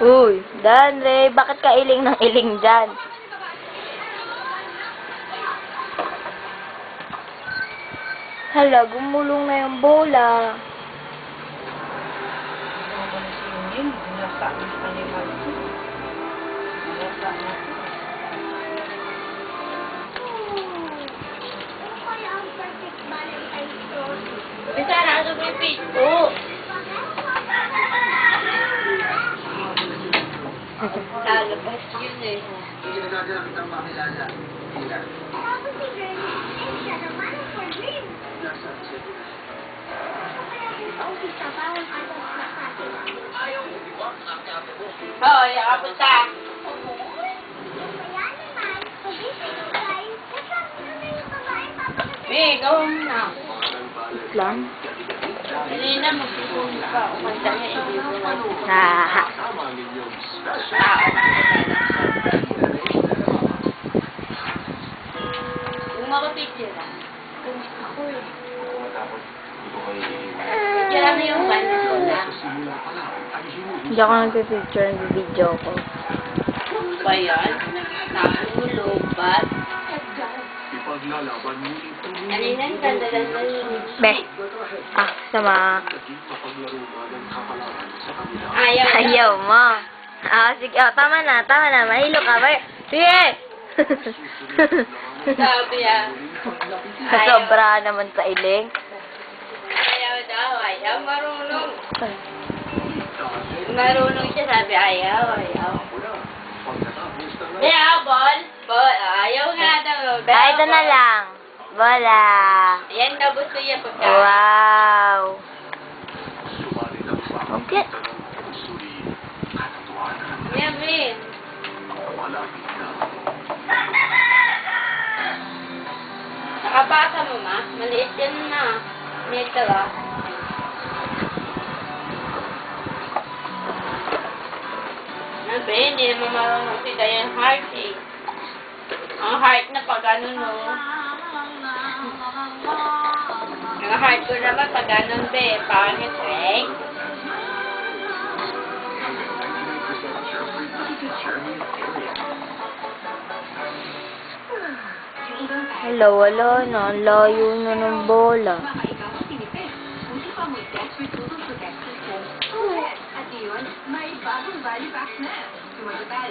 Uy, Danre, bakit ka iling ng iling dyan? Hala, gumulong na yung bola. Bisa na sa pipit ko. Lalabas yun eh. Hindi nagagalang kitang makilala. Tina. Oo, yakapot ka. Be, gawin mo na. Lang. Kanina magsusunod ka. Kumanta niya, hindi mo na. Ha. Kung makapicture ka. Kung ako eh. Picture mo yung banda ko na. Hindi ako nagpipicture, nag-video ko. Ba yan? Nakulog, ba't? Kanina, ang ganda-ganda yun. Be. Sama. Ayaw. Ayaw mo. Sige. Tama na. Mahilo ka. Sige! Sabi yan. Sobra naman sa iling. Ayaw daw. Ayaw. Marunong. Marunong siya. Sabi ayaw. Ayaw, ball. Ayaw nga daw. Ay, ito na lang. Bola. Yan na gusto niya pagka. Wow. Okay. Yan, Min. Nakabasa mo, ma? Maliit yan na. Nito, ah. Nabi, hindi naman marunong si Dayan Heart, eh. Ang heart na pag ano, no? Ang heart ko naman pag ganun, be. Pangit, eh. Hello, wala na. Ang layo na ng bola. At yun, may bagong value pack na. Sumagutal.